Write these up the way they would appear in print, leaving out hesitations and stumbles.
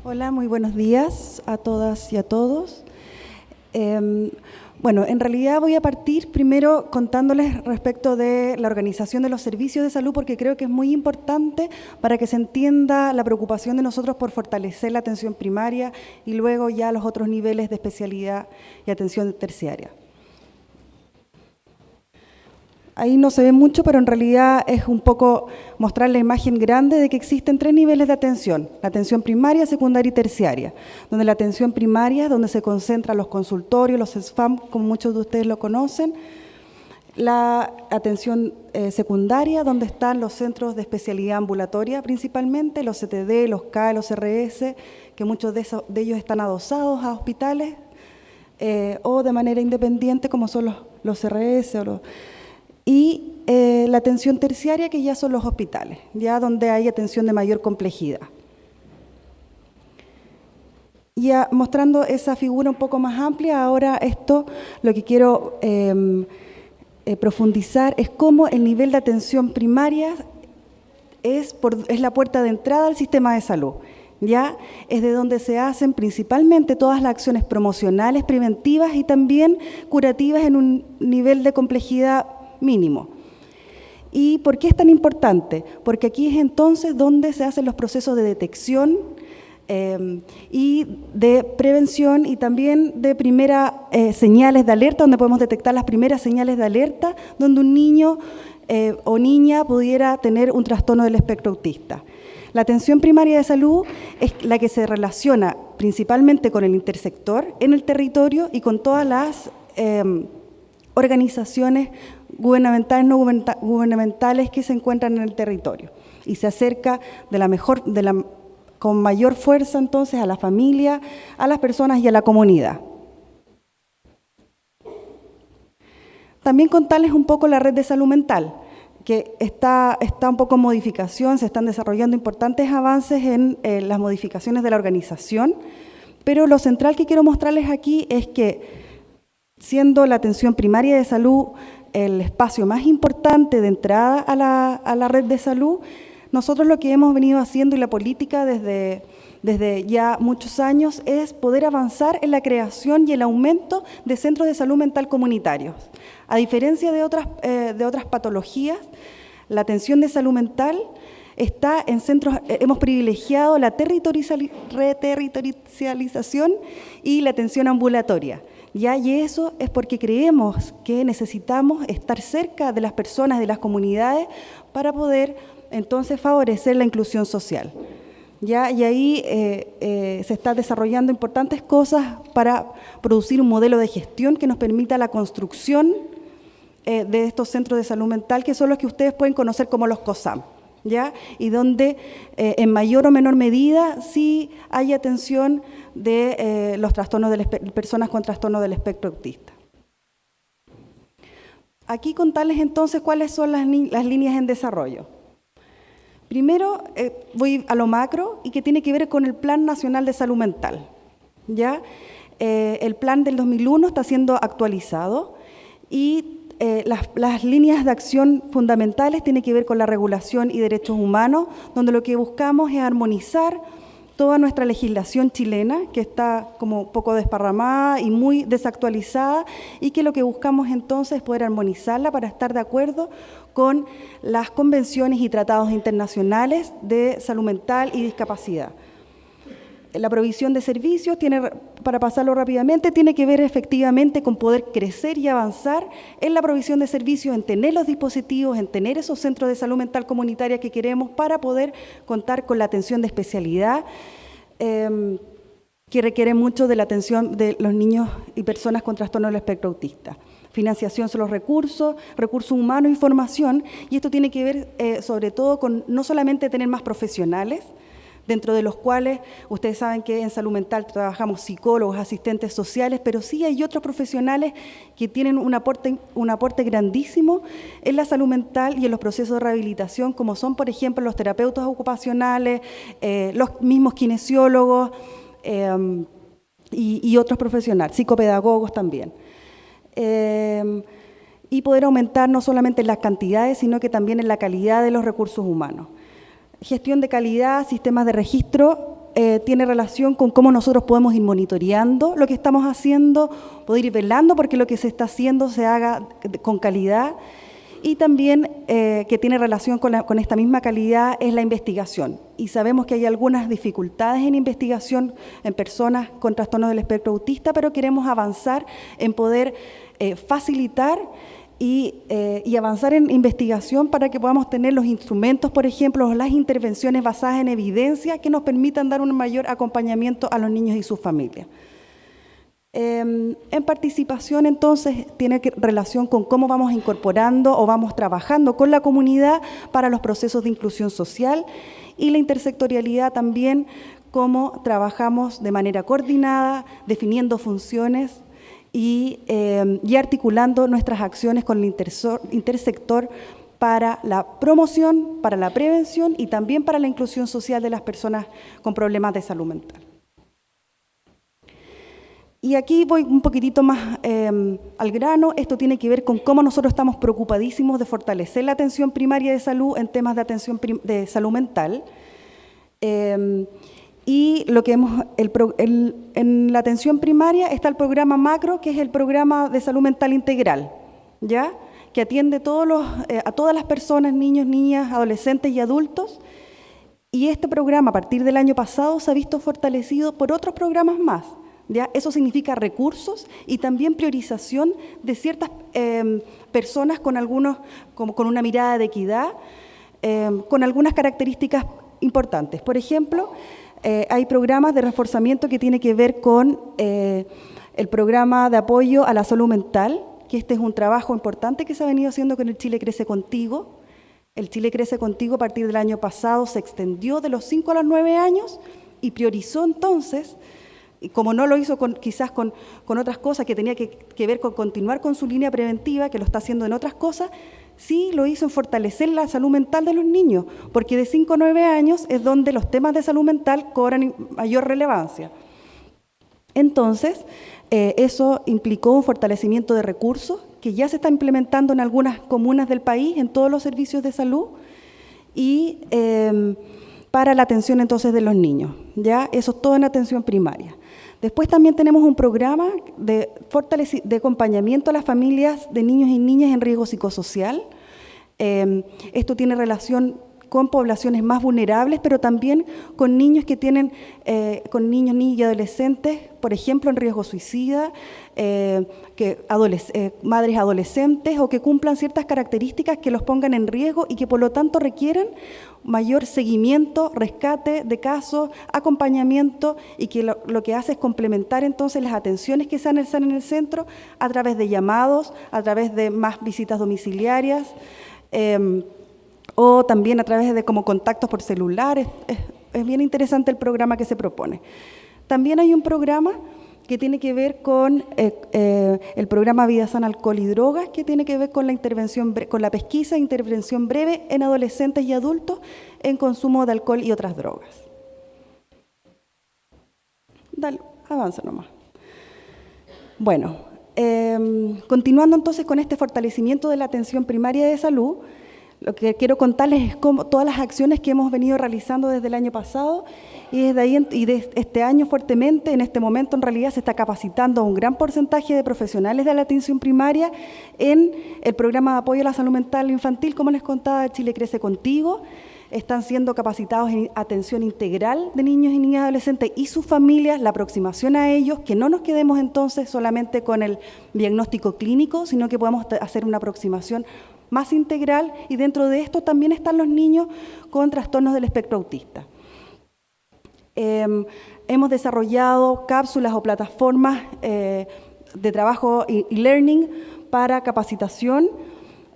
Hola, muy buenos días a todas y a todos. Bueno, en realidad voy a partir primero contándoles respecto de la organización de los servicios de salud, porque creo que es muy importante para que se entienda la preocupación de nosotros por fortalecer la atención primaria y luego ya los otros niveles de especialidad y atención terciaria. Ahí no se ve mucho, pero en realidad es un poco mostrar la imagen grande de que existen 3 niveles de atención: la atención primaria, secundaria y terciaria, donde la atención primaria es donde se concentran los consultorios, los SFAM, como muchos de ustedes lo conocen; la atención secundaria, donde están los centros de especialidad ambulatoria principalmente, los CTD, los CAE, los RS, que muchos de ellos están adosados a hospitales o de manera independiente, como son los RS y la atención terciaria, que ya son los hospitales, ya donde hay atención de mayor complejidad. Ya mostrando esa figura un poco más amplia, ahora esto lo que quiero profundizar es cómo el nivel de atención primaria es la puerta de entrada al sistema de salud. Ya es de donde se hacen principalmente todas las acciones promocionales, preventivas y también curativas en un nivel de complejidad mínimo. ¿Y por qué es tan importante? Porque aquí es entonces donde se hacen los procesos de detección y de prevención y también de primeras señales de alerta, donde podemos detectar las primeras señales de alerta, donde un niño o niña pudiera tener un trastorno del espectro autista. La atención primaria de salud es la que se relaciona principalmente con el intersector en el territorio y con todas las organizaciones gubernamentales, no gubernamentales que se encuentran en el territorio, y se acerca con mayor fuerza entonces a la familia, a las personas y a la comunidad. También contarles un poco la red de salud mental, que está un poco en modificación, se están desarrollando importantes avances en las modificaciones de la organización, pero lo central que quiero mostrarles aquí es que, siendo la atención primaria de salud el espacio más importante de entrada a la red de salud, nosotros lo que hemos venido haciendo y la política desde ya muchos años es poder avanzar en la creación y el aumento de centros de salud mental comunitarios. A diferencia de otras patologías, la atención de salud mental está en centros, hemos privilegiado la reterritorialización y la atención ambulatoria. Y eso es porque creemos que necesitamos estar cerca de las personas, de las comunidades, para poder entonces favorecer la inclusión social. Y ahí se están desarrollando importantes cosas para producir un modelo de gestión que nos permita la construcción de estos centros de salud mental, que son los que ustedes pueden conocer como los COSAM, ¿ya? Y donde en mayor o menor medida sí hay atención de los trastornos de personas con trastorno del espectro autista. Aquí contarles entonces cuáles son las líneas en desarrollo. Primero voy a lo macro, y que tiene que ver con el Plan Nacional de Salud Mental, ¿ya? El plan del 2001 está siendo actualizado y las líneas de acción fundamentales tienen que ver con la regulación y derechos humanos, donde lo que buscamos es armonizar toda nuestra legislación chilena, que está como poco desparramada y muy desactualizada, y que lo que buscamos entonces es poder armonizarla para estar de acuerdo con las convenciones y tratados internacionales de salud mental y discapacidad. La provisión de servicios, para pasarlo rápidamente, tiene que ver efectivamente con poder crecer y avanzar en la provisión de servicios, en tener los dispositivos, en tener esos centros de salud mental comunitaria que queremos para poder contar con la atención de especialidad que requiere mucho de la atención de los niños y personas con trastorno del espectro autista. Financiación son los recursos humanos y formación, y esto tiene que ver sobre todo con no solamente tener más profesionales, dentro de los cuales ustedes saben que en salud mental trabajamos psicólogos, asistentes sociales, pero sí hay otros profesionales que tienen un aporte grandísimo en la salud mental y en los procesos de rehabilitación, como son, por ejemplo, los terapeutas ocupacionales, los mismos kinesiólogos y otros profesionales, psicopedagogos también. Y poder aumentar no solamente en las cantidades, sino que también en la calidad de los recursos humanos. Gestión de calidad, sistemas de registro tiene relación con cómo nosotros podemos ir monitoreando lo que estamos haciendo, poder ir velando porque lo que se está haciendo se haga con calidad. Y también que tiene relación con esta misma calidad es la investigación. Y sabemos que hay algunas dificultades en investigación en personas con trastornos del espectro autista, pero queremos avanzar en poder facilitar y avanzar en investigación para que podamos tener los instrumentos, por ejemplo, las intervenciones basadas en evidencia que nos permitan dar un mayor acompañamiento a los niños y sus familias. En participación, entonces, tiene relación con cómo vamos incorporando o vamos trabajando con la comunidad para los procesos de inclusión social, y la intersectorialidad también, cómo trabajamos de manera coordinada, definiendo funciones y articulando nuestras acciones con el intersector para la promoción, para la prevención y también para la inclusión social de las personas con problemas de salud mental. Y aquí voy un poquitito más al grano. Esto tiene que ver con cómo nosotros estamos preocupadísimos de fortalecer la atención primaria de salud en temas de atención de salud mental. Y lo que en la atención primaria está el programa macro, que es el programa de salud mental integral, ¿ya? Que atiende a todas las personas, niños, niñas, adolescentes y adultos. Y este programa, a partir del año pasado, se ha visto fortalecido por otros programas más. ¿Ya? Eso significa recursos y también priorización de ciertas personas con una mirada de equidad, con algunas características importantes. Por ejemplo, hay programas de reforzamiento que tiene que ver con el programa de apoyo a la salud mental, que este es un trabajo importante que se ha venido haciendo con el Chile Crece Contigo. El Chile Crece Contigo a partir del año pasado se extendió de los 5 a los 9 años y priorizó entonces, y como no lo hizo quizás con otras cosas que tenía que ver con continuar con su línea preventiva, que lo está haciendo en otras cosas, sí lo hizo en fortalecer la salud mental de los niños, porque de 5 a 9 años es donde los temas de salud mental cobran mayor relevancia. Entonces, eso implicó un fortalecimiento de recursos que ya se está implementando en algunas comunas del país, en todos los servicios de salud, y para la atención entonces de los niños, ¿ya? Eso es todo en atención primaria. Después también tenemos un programa de acompañamiento a las familias de niños y niñas en riesgo psicosocial. Esto tiene relación con poblaciones más vulnerables, pero también con niños que tienen, con niños, niñas y adolescentes, por ejemplo, en riesgo suicida, madres adolescentes o que cumplan ciertas características que los pongan en riesgo y que por lo tanto requieren mayor seguimiento, rescate de casos, acompañamiento, y que lo que hace es complementar entonces las atenciones que se dan en el centro a través de llamados, a través de más visitas domiciliarias, o también a través de como contactos por celulares. Es bien interesante el programa que se propone. También hay un programa que tiene que ver con el programa Vida Sana, Alcohol y Drogas, que tiene que ver con la intervención, con la pesquisa e intervención breve en adolescentes y adultos en consumo de alcohol y otras drogas. Dale, avanza nomás. Bueno, continuando entonces con este fortalecimiento de la atención primaria de salud, lo que quiero contarles es cómo todas las acciones que hemos venido realizando desde el año pasado y desde ahí y de este año fuertemente. En este momento en realidad se está capacitando a un gran porcentaje de profesionales de la atención primaria en el programa de apoyo a la salud mental infantil, como les contaba, Chile Crece Contigo. Están siendo capacitados en atención integral de niños y niñas adolescentes y sus familias, la aproximación a ellos, que no nos quedemos entonces solamente con el diagnóstico clínico, sino que podamos hacer una aproximación más integral, y dentro de esto también están los niños con trastornos del espectro autista. Hemos desarrollado cápsulas o plataformas de trabajo y learning para capacitación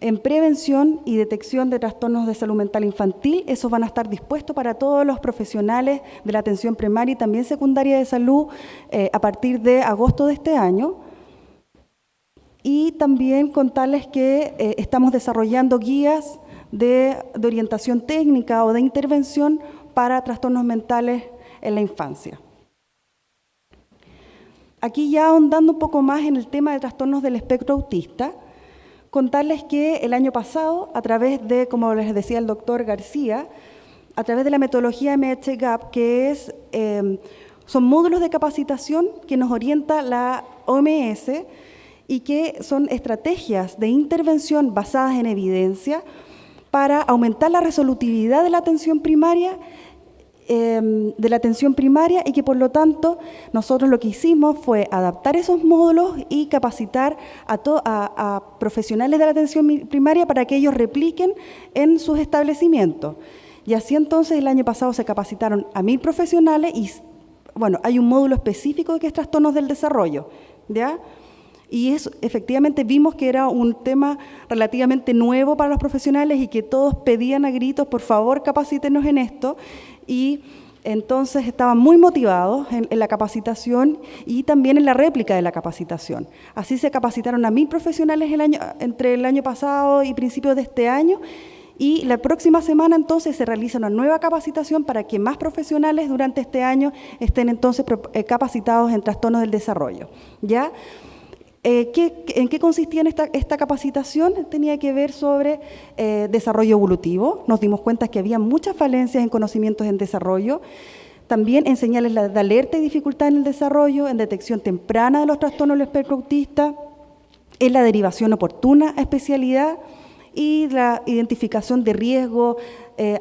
en prevención y detección de trastornos de salud mental infantil. Esos van a estar dispuestos para todos los profesionales de la atención primaria y también secundaria de salud a partir de agosto de este año. Y también contarles que estamos desarrollando guías de orientación técnica o de intervención para trastornos mentales en la infancia. Aquí ya ahondando un poco más en el tema de trastornos del espectro autista, contarles que el año pasado, a través de, como les decía el doctor García, a través de la metodología MHGAP, que son módulos de capacitación que nos orienta la OMS y que son estrategias de intervención basadas en evidencia para aumentar la resolutividad de la atención primaria, y que por lo tanto nosotros lo que hicimos fue adaptar esos módulos y capacitar a profesionales de la atención primaria para que ellos repliquen en sus establecimientos. Y así entonces el año pasado se capacitaron a 1000 profesionales y bueno, hay un módulo específico que es trastornos del desarrollo, ¿ya? Y eso, efectivamente vimos que era un tema relativamente nuevo para los profesionales y que todos pedían a gritos, por favor, capacítenos en esto. Y entonces estaban muy motivados en la capacitación y también en la réplica de la capacitación. Así se capacitaron a 1000 profesionales entre el año pasado y principios de este año. Y la próxima semana entonces se realiza una nueva capacitación para que más profesionales durante este año estén entonces capacitados en trastornos del desarrollo, ¿ya? ¿En qué consistía esta capacitación? Tenía que ver sobre desarrollo evolutivo. Nos dimos cuenta que había muchas falencias en conocimientos en desarrollo. También en señales de alerta y dificultad en el desarrollo, en detección temprana de los trastornos del espectro autista, en la derivación oportuna a especialidad y la identificación de riesgos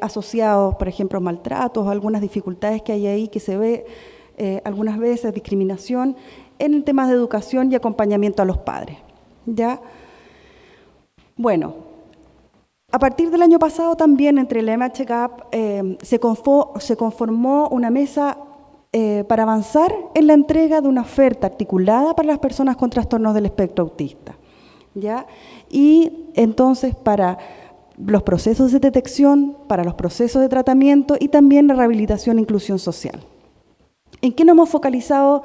asociados, por ejemplo, maltratos o algunas dificultades que hay ahí que se ve algunas veces, discriminación, en temas de educación y acompañamiento a los padres, ¿ya? Bueno, a partir del año pasado también entre la MHGAP se conformó una mesa para avanzar en la entrega de una oferta articulada para las personas con trastornos del espectro autista, ¿ya? Y entonces para los procesos de detección, para los procesos de tratamiento y también la rehabilitación e inclusión social. ¿En qué nos hemos focalizado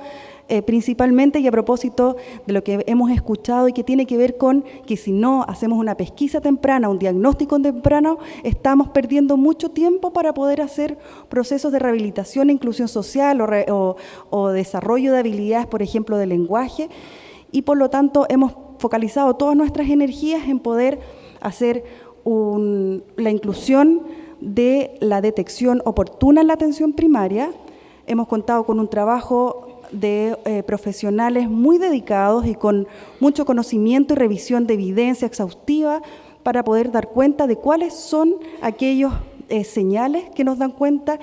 principalmente y a propósito de lo que hemos escuchado y que tiene que ver con que si no hacemos una pesquisa temprana, un diagnóstico temprano, estamos perdiendo mucho tiempo para poder hacer procesos de rehabilitación e inclusión social o desarrollo de habilidades, por ejemplo, de lenguaje, y por lo tanto hemos focalizado todas nuestras energías en poder hacer la inclusión de la detección oportuna en la atención primaria. Hemos contado con un trabajo de profesionales muy dedicados y con mucho conocimiento y revisión de evidencia exhaustiva para poder dar cuenta de cuáles son aquellos señales que nos dan cuenta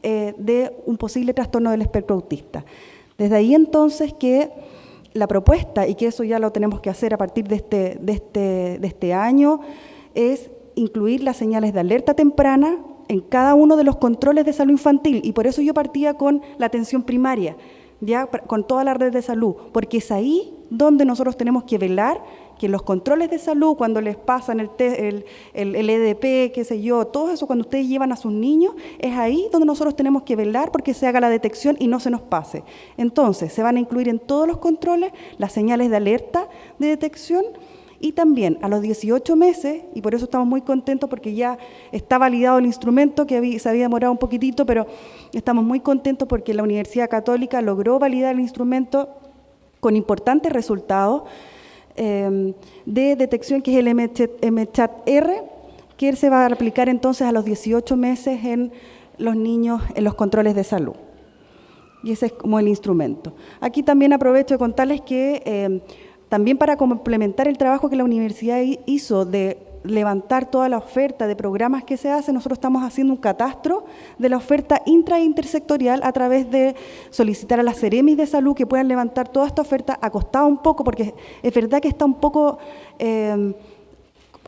de un posible trastorno del espectro autista. Desde ahí entonces que la propuesta, y que eso ya lo tenemos que hacer a partir de este año, es incluir las señales de alerta temprana en cada uno de los controles de salud infantil, y por eso yo partía con la atención primaria, ya con toda la red de salud, porque es ahí donde nosotros tenemos que velar que los controles de salud, cuando les pasan el EDP, qué sé yo, todo eso, cuando ustedes llevan a sus niños, es ahí donde nosotros tenemos que velar porque se haga la detección y no se nos pase. Entonces, se van a incluir en todos los controles las señales de alerta de detección. Y también a los 18 meses, y por eso estamos muy contentos porque ya está validado el instrumento, que se había demorado un poquitito, pero estamos muy contentos porque la Universidad Católica logró validar el instrumento con importantes resultados de detección, que es el MCHAT-R, que se va a aplicar entonces a los 18 meses en los niños en los controles de salud. Y ese es como el instrumento. Aquí también aprovecho de contarles que también para complementar el trabajo que la universidad hizo de levantar toda la oferta de programas que se hacen, nosotros estamos haciendo un catastro de la oferta intra e intersectorial a través de solicitar a las Ceremis de Salud que puedan levantar toda esta oferta, acostada un poco, porque es verdad que está un poco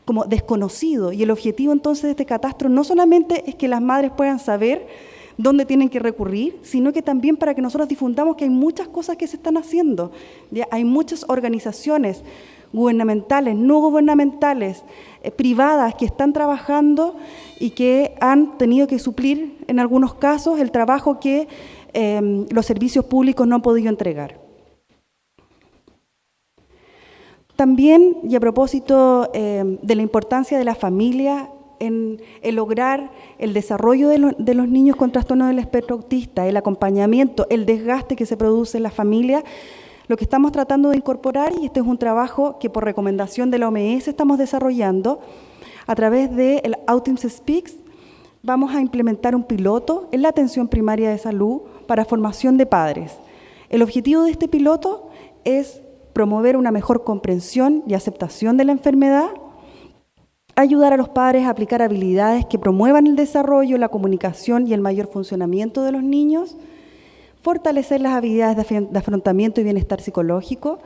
como desconocido, y el objetivo entonces de este catastro no solamente es que las madres puedan saber dónde tienen que recurrir, sino que también para que nosotros difundamos que hay muchas cosas que se están haciendo. ¿Ya? Hay muchas organizaciones gubernamentales, no gubernamentales, privadas que están trabajando y que han tenido que suplir en algunos casos el trabajo que los servicios públicos no han podido entregar. También, y a propósito de la importancia de la familia en lograr el desarrollo de los niños con trastorno del espectro autista, el acompañamiento, el desgaste que se produce en la familia, lo que estamos tratando de incorporar, y este es un trabajo que por recomendación de la OMS estamos desarrollando a través del Autism Speaks, vamos a implementar un piloto en la atención primaria de salud para formación de padres. El objetivo de este piloto es promover una mejor comprensión y aceptación de la enfermedad, ayudar a los padres a aplicar habilidades que promuevan el desarrollo, la comunicación y el mayor funcionamiento de los niños, fortalecer las habilidades de afrontamiento y bienestar psicológico,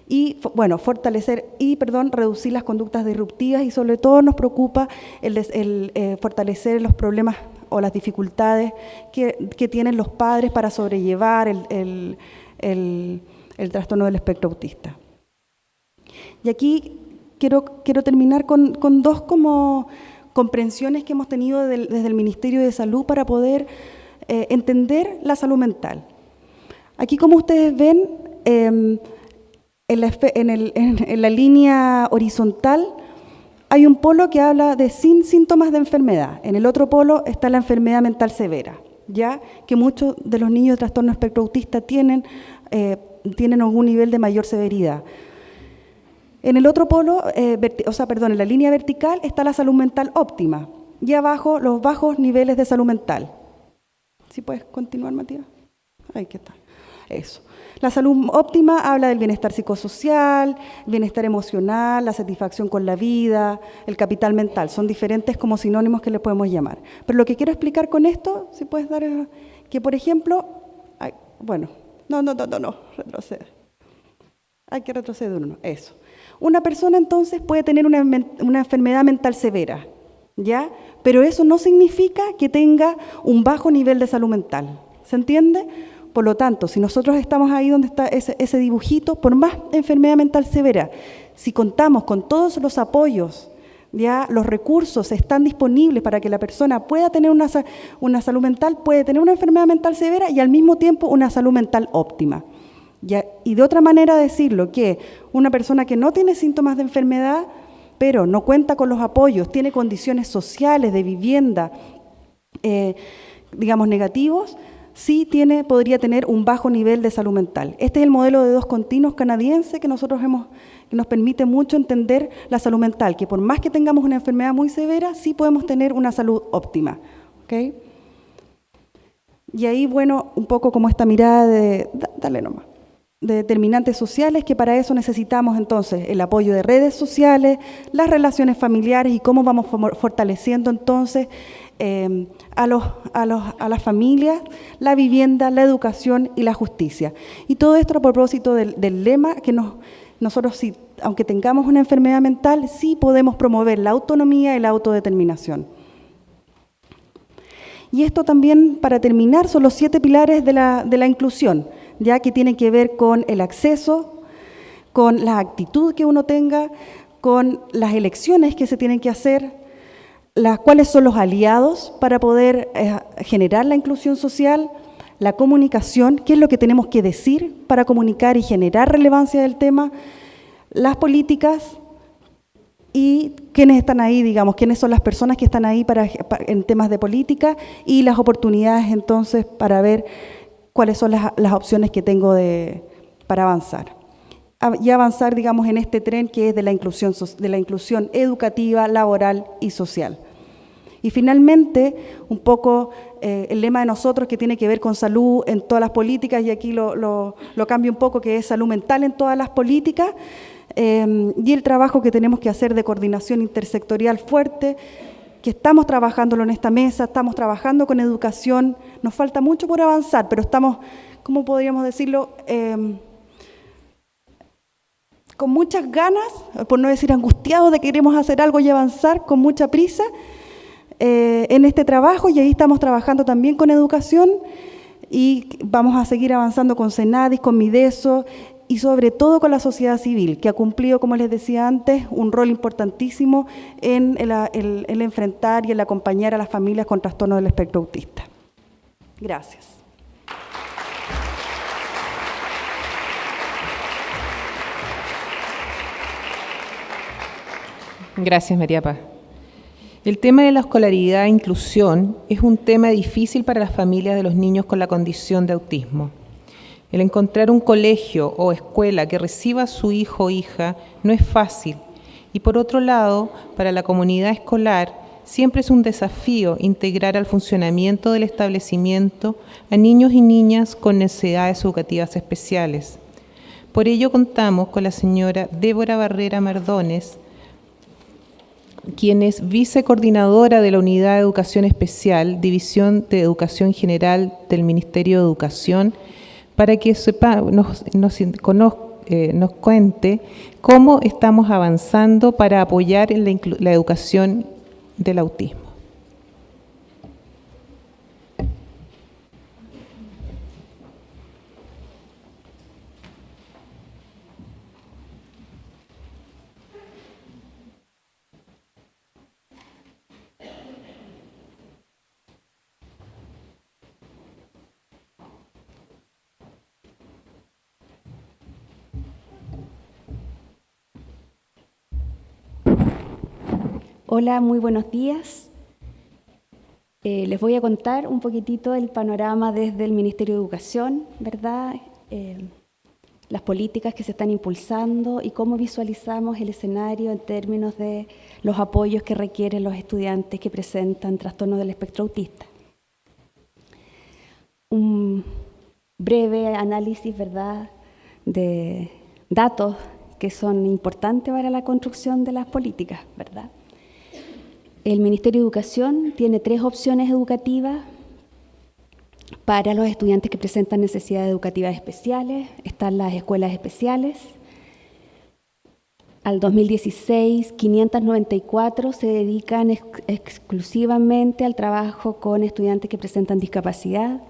y reducir las conductas disruptivas, y sobre todo nos preocupa el fortalecer los problemas o las dificultades que tienen los padres para sobrellevar el trastorno del espectro autista. Y aquí quiero terminar con dos como comprensiones que hemos tenido desde el Ministerio de Salud para poder entender la salud mental. Aquí, como ustedes ven, en la línea horizontal hay un polo que habla de sin síntomas de enfermedad. En el otro polo está la enfermedad mental severa, ya que muchos de los niños de trastorno espectro autista tienen algún nivel de mayor severidad. En el otro polo, en la línea vertical está la salud mental óptima y abajo los bajos niveles de salud mental. ¿Sí puedes continuar, Matías? Ahí que está. Eso. La salud óptima habla del bienestar psicosocial, bienestar emocional, la satisfacción con la vida, el capital mental. Son diferentes como sinónimos que le podemos llamar. Pero lo que quiero explicar con esto, si puedes dar, que por ejemplo, retrocede. Hay que retroceder uno, eso. Una persona entonces puede tener una enfermedad mental severa, ¿ya? Pero eso no significa que tenga un bajo nivel de salud mental, ¿se entiende? Por lo tanto, si nosotros estamos ahí donde está ese dibujito, por más enfermedad mental severa, si contamos con todos los apoyos, ya los recursos están disponibles para que la persona pueda tener una salud mental, puede tener una enfermedad mental severa y al mismo tiempo una salud mental óptima. Ya, y de otra manera decirlo, que una persona que no tiene síntomas de enfermedad, pero no cuenta con los apoyos, tiene condiciones sociales de vivienda, negativos, sí podría tener un bajo nivel de salud mental. Este es el modelo de 2 continuos canadiense que nos permite mucho entender la salud mental, que por más que tengamos una enfermedad muy severa, sí podemos tener una salud óptima. ¿Okay? Y ahí, un poco como esta mirada de determinantes sociales, que para eso necesitamos entonces el apoyo de redes sociales, las relaciones familiares y cómo vamos fortaleciendo entonces a las familias, la vivienda, la educación y la justicia. Y todo esto a propósito del lema que nosotros, sí, aunque tengamos una enfermedad mental, sí podemos promover la autonomía y la autodeterminación. Y esto también, para terminar, son los 7 pilares de la inclusión, ya que tienen que ver con el acceso, con la actitud que uno tenga, con las elecciones que se tienen que hacer, cuáles son los aliados para poder generar la inclusión social, la comunicación, qué es lo que tenemos que decir para comunicar y generar relevancia del tema, las políticas y quiénes están ahí, quiénes son las personas que están ahí en temas de política, y las oportunidades entonces para ver cuáles son las opciones que tengo para avanzar. Y avanzar, en este tren que es de la inclusión educativa, laboral y social. Y finalmente, un poco el lema de nosotros, que tiene que ver con salud en todas las políticas, y aquí lo cambio un poco, que es salud mental en todas las políticas, y el trabajo que tenemos que hacer de coordinación intersectorial fuerte, que estamos trabajándolo en esta mesa, estamos trabajando con educación, nos falta mucho por avanzar, pero estamos, ¿cómo podríamos decirlo?, con muchas ganas, por no decir angustiados, de que queremos hacer algo y avanzar con mucha prisa en este trabajo, y ahí estamos trabajando también con educación, y vamos a seguir avanzando con Senadis, con Mideso, y sobre todo con la sociedad civil, que ha cumplido, como les decía antes, un rol importantísimo en el enfrentar y el acompañar a las familias con trastorno del espectro autista. Gracias. Gracias, María Paz. El tema de la escolaridad e inclusión es un tema difícil para las familias de los niños con la condición de autismo. El encontrar un colegio o escuela que reciba a su hijo o hija no es fácil. Y por otro lado, para la comunidad escolar, siempre es un desafío integrar al funcionamiento del establecimiento a niños y niñas con necesidades educativas especiales. Por ello contamos con la señora Débora Barrera Mardones, quien es vicecoordinadora de la Unidad de Educación Especial, División de Educación General del Ministerio de Educación, para que nos cuente cómo estamos avanzando para apoyar en la educación del autismo. Hola, muy buenos días. Les voy a contar un poquitito el panorama desde el Ministerio de Educación, ¿verdad? Las políticas que se están impulsando y cómo visualizamos el escenario en términos de los apoyos que requieren los estudiantes que presentan trastornos del espectro autista. Un breve análisis, ¿verdad?, de datos que son importantes para la construcción de las políticas, ¿verdad? El Ministerio de Educación tiene 3 opciones educativas para los estudiantes que presentan necesidades educativas especiales. Están las escuelas especiales. Al 2016, 594 se dedican exclusivamente al trabajo con estudiantes que presentan discapacidad.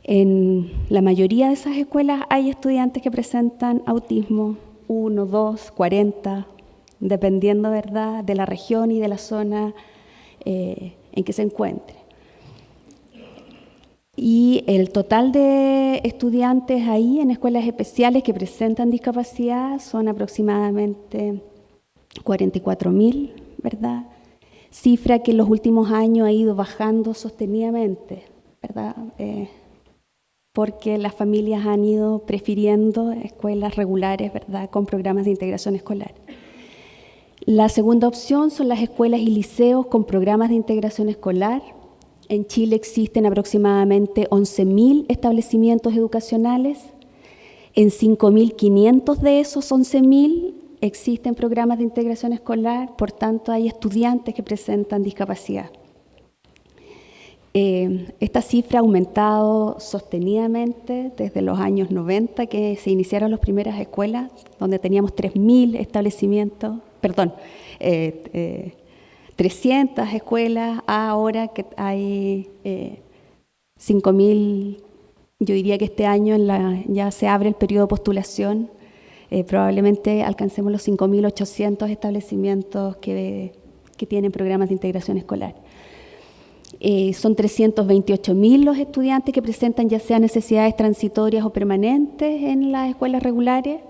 En la mayoría de esas escuelas hay estudiantes que presentan autismo, 1, 2, 40, dependiendo, ¿verdad?, de la región y de la zona en que se encuentre. Y el total de estudiantes ahí en escuelas especiales que presentan discapacidad son aproximadamente 44.000, ¿verdad? Cifra que en los últimos años ha ido bajando sostenidamente, ¿verdad? Porque las familias han ido prefiriendo escuelas regulares, ¿verdad?, con programas de integración escolar. La segunda opción son las escuelas y liceos con programas de integración escolar. En Chile existen aproximadamente 11.000 establecimientos educacionales. En 5.500 de esos 11.000 existen programas de integración escolar, por tanto hay estudiantes que presentan discapacidad. Esta cifra ha aumentado sostenidamente desde los años 90, que se iniciaron las primeras escuelas, donde teníamos 3.000 establecimientos, 300 escuelas, ahora que hay 5.000. Yo diría que este año ya se abre el periodo de postulación, probablemente alcancemos los 5.800 establecimientos que tienen programas de integración escolar. Son 328.000 los estudiantes que presentan ya sea necesidades transitorias o permanentes en las escuelas regulares.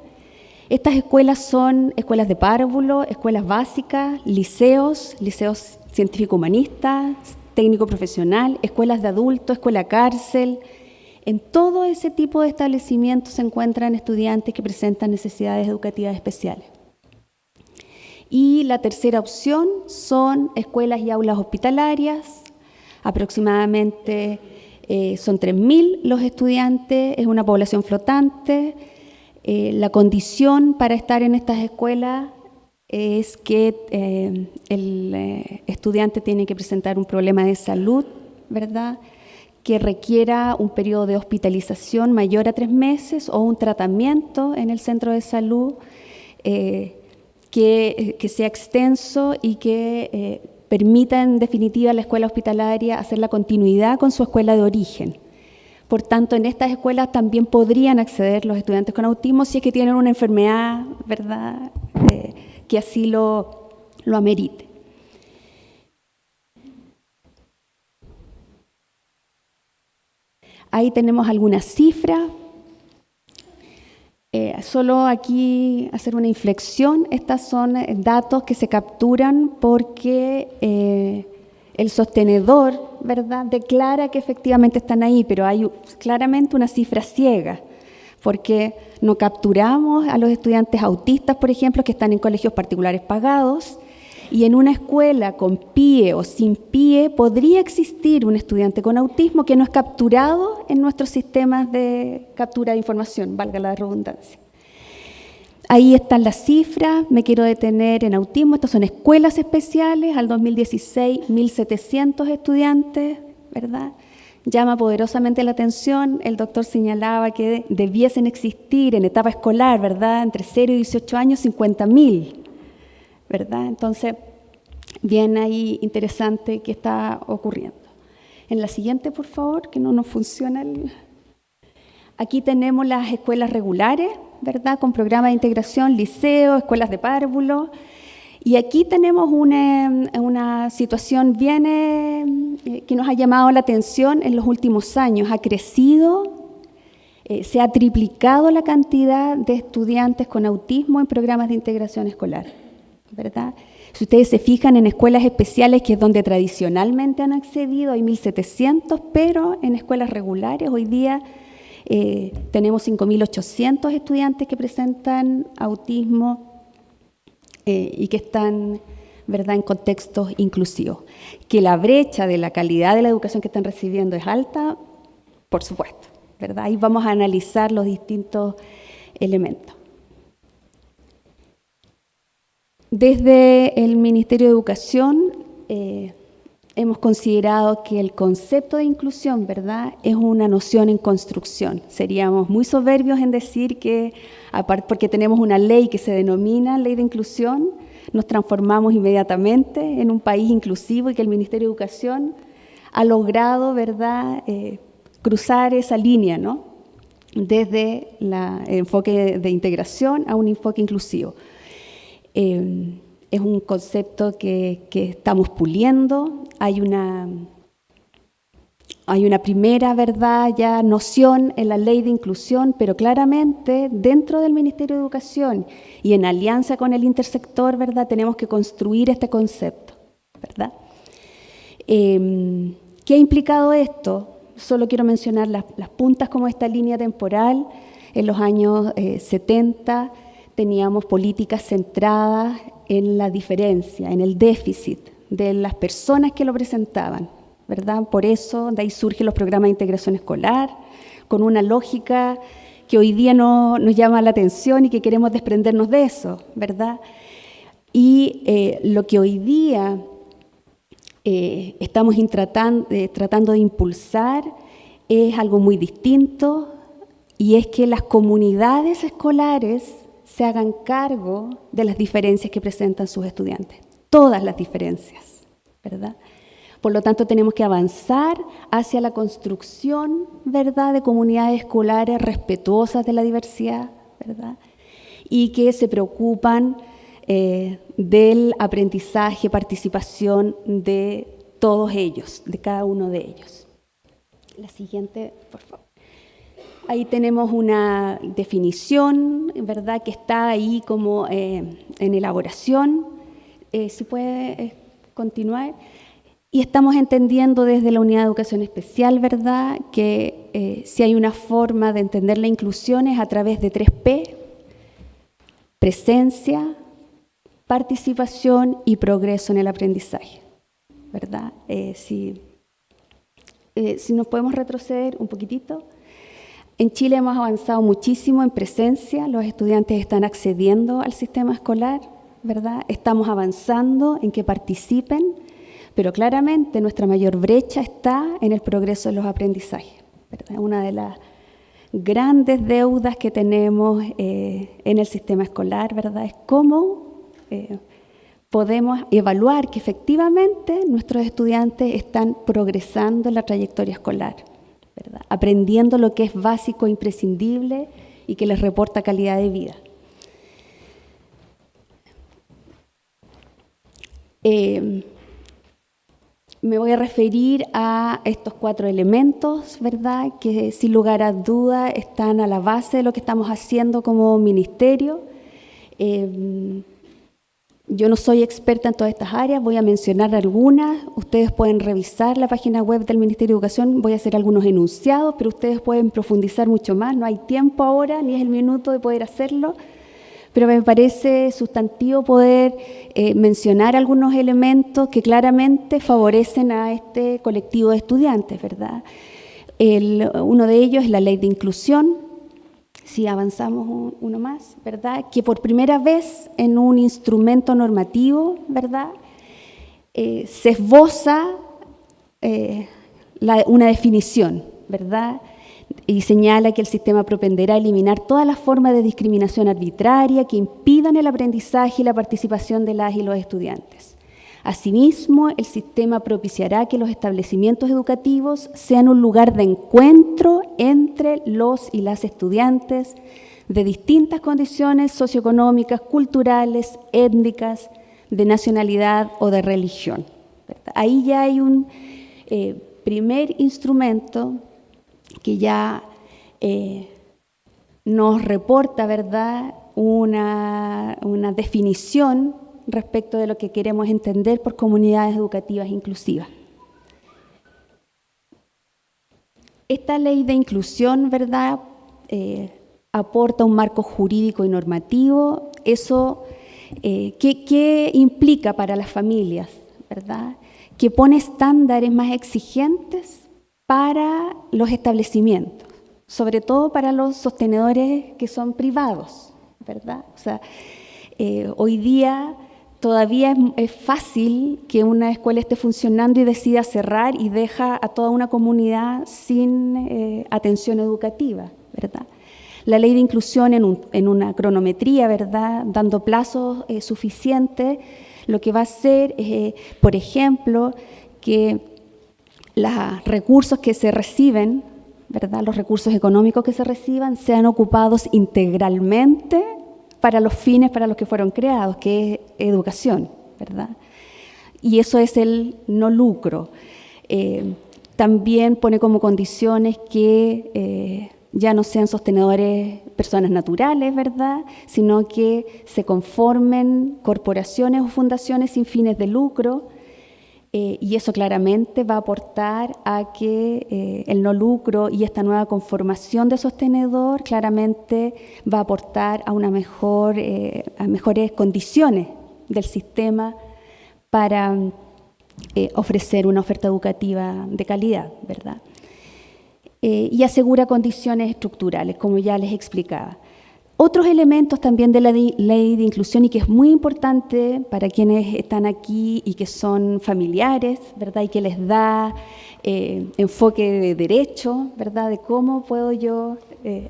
Estas escuelas son escuelas de párvulo, escuelas básicas, liceos científico-humanistas, técnico profesional, escuelas de adultos, escuela cárcel. En todo ese tipo de establecimientos se encuentran estudiantes que presentan necesidades educativas especiales. Y la tercera opción son escuelas y aulas hospitalarias. Aproximadamente son 3.000 los estudiantes, es una población flotante. La condición para estar en estas escuelas es que el estudiante tiene que presentar un problema de salud, ¿verdad?, que requiera un periodo de hospitalización mayor a 3 meses o un tratamiento en el centro de salud que sea extenso y que permita en definitiva a la escuela hospitalaria hacer la continuidad con su escuela de origen. Por tanto, en estas escuelas también podrían acceder los estudiantes con autismo si es que tienen una enfermedad, ¿verdad?, que así lo amerite. Ahí tenemos algunas cifras. Solo aquí hacer una inflexión. Estas son datos que se capturan porque el sostenedor, ¿verdad?, declara que efectivamente están ahí, pero hay claramente una cifra ciega, porque no capturamos a los estudiantes autistas, por ejemplo, que están en colegios particulares pagados, Y en una escuela con PIE o sin PIE podría existir un estudiante con autismo que no es capturado en nuestros sistemas de captura de información, valga la redundancia. Ahí están las cifras, me quiero detener en autismo, estas son escuelas especiales, al 2016 1.700 estudiantes, ¿verdad? Llama poderosamente la atención, el doctor señalaba que debiesen existir en etapa escolar, ¿verdad? Entre 0 y 18 años, 50.000, ¿verdad? Entonces, bien ahí interesante qué está ocurriendo. En la siguiente, por favor, que no nos funciona el... Aquí tenemos las escuelas regulares, ¿verdad? Con programas de integración, liceo, escuelas de párvulo. Y aquí tenemos una situación bien que nos ha llamado la atención en los últimos años. Ha crecido, se ha triplicado la cantidad de estudiantes con autismo en programas de integración escolar, ¿verdad? Si ustedes se fijan en escuelas especiales, que es donde tradicionalmente han accedido, hay 1.700, pero en escuelas regulares hoy día tenemos 5.800 estudiantes que presentan autismo y que están, ¿verdad?, en contextos inclusivos. Que la brecha de la calidad de la educación que están recibiendo es alta, por supuesto, ¿verdad? Ahí vamos a analizar los distintos elementos. Desde el Ministerio de Educación hemos considerado que el concepto de inclusión, ¿verdad?, es una noción en construcción. Seríamos muy soberbios en decir que, porque tenemos una ley que se denomina Ley de Inclusión, nos transformamos inmediatamente en un país inclusivo y que el Ministerio de Educación ha logrado, ¿verdad?, cruzar esa línea, ¿no?, desde el enfoque de integración a un enfoque inclusivo. Es un concepto que estamos puliendo. Hay una primera, ¿verdad?, ya noción en la ley de inclusión, pero claramente dentro del Ministerio de Educación y en alianza con el intersector, ¿verdad?, tenemos que construir este concepto, ¿verdad? ¿Qué ha implicado esto? Solo quiero mencionar las puntas como esta línea temporal. En los años 70 teníamos políticas centradas en la diferencia, en el déficit de las personas que lo presentaban, ¿verdad? Por eso de ahí surgen los programas de integración escolar, con una lógica que hoy día nos llama la atención y que queremos desprendernos de eso, ¿verdad? Y lo que hoy día estamos tratando de impulsar es algo muy distinto, y es que las comunidades escolares se hagan cargo de las diferencias que presentan sus estudiantes, todas las diferencias, ¿verdad? Por lo tanto, tenemos que avanzar hacia la construcción, ¿verdad?, de comunidades escolares respetuosas de la diversidad, ¿verdad?, y que se preocupan del aprendizaje, participación de todos ellos, de cada uno de ellos. La siguiente, por favor. Ahí tenemos una definición, ¿verdad?, que está ahí como en elaboración. ¿Se puede continuar? Y estamos entendiendo desde la Unidad de Educación Especial, ¿verdad?, que si hay una forma de entender la inclusión es a través de 3P: presencia, participación y progreso en el aprendizaje, ¿verdad? Si nos podemos retroceder un poquitito. En Chile hemos avanzado muchísimo en presencia, los estudiantes están accediendo al sistema escolar, ¿verdad? Estamos avanzando en que participen, pero claramente nuestra mayor brecha está en el progreso de los aprendizajes, ¿verdad? Una de las grandes deudas que tenemos en el sistema escolar, ¿verdad?, es cómo podemos evaluar que efectivamente nuestros estudiantes están progresando en la trayectoria escolar, ¿verdad?, aprendiendo lo que es básico e imprescindible y que les reporta calidad de vida. Me voy a referir a estos 4 elementos, ¿verdad?, que sin lugar a duda están a la base de lo que estamos haciendo como ministerio. Yo no soy experta en todas estas áreas, voy a mencionar algunas. Ustedes pueden revisar la página web del Ministerio de Educación, voy a hacer algunos enunciados, pero ustedes pueden profundizar mucho más. No hay tiempo ahora, ni es el minuto de poder hacerlo, pero me parece sustantivo poder mencionar algunos elementos que claramente favorecen a este colectivo de estudiantes, ¿verdad? Uno de ellos es la ley de inclusión, si avanzamos uno más, ¿verdad? Que por primera vez en un instrumento normativo, ¿verdad? Se esboza una definición, ¿verdad? Y señala que el sistema propenderá a eliminar todas las formas de discriminación arbitraria que impidan el aprendizaje y la participación de las y los estudiantes. Asimismo, el sistema propiciará que los establecimientos educativos sean un lugar de encuentro entre los y las estudiantes de distintas condiciones socioeconómicas, culturales, étnicas, de nacionalidad o de religión, ¿verdad? Ahí ya hay un primer instrumento que ya nos reporta, ¿verdad?, una definición respecto de lo que queremos entender por comunidades educativas inclusivas. Esta ley de inclusión, ¿verdad?, aporta un marco jurídico y normativo. Eso, ¿qué implica para las familias, ¿verdad?, que pone estándares más exigentes para los establecimientos, sobre todo para los sostenedores que son privados, ¿verdad? O sea, hoy día todavía es fácil que una escuela esté funcionando y decida cerrar y deja a toda una comunidad sin atención educativa, ¿verdad? La ley de inclusión en una cronometría, ¿verdad?, dando plazos suficientes, lo que va a hacer es, por ejemplo, que los recursos que se reciben, ¿verdad?, los recursos económicos que se reciban sean ocupados integralmente para los fines para los que fueron creados, que es educación, ¿verdad? Y eso es el no lucro. También pone como condiciones que ya no sean sostenedores personas naturales, ¿verdad?, sino que se conformen corporaciones o fundaciones sin fines de lucro, y eso claramente va a aportar a que el no lucro y esta nueva conformación de sostenedor claramente va a aportar a a mejores condiciones del sistema para ofrecer una oferta educativa de calidad, ¿verdad? Y asegura condiciones estructurales, como ya les explicaba. Otros elementos también de la ley de inclusión, y que es muy importante para quienes están aquí y que son familiares, ¿verdad?, y que les da enfoque de derecho, ¿verdad?, de cómo puedo yo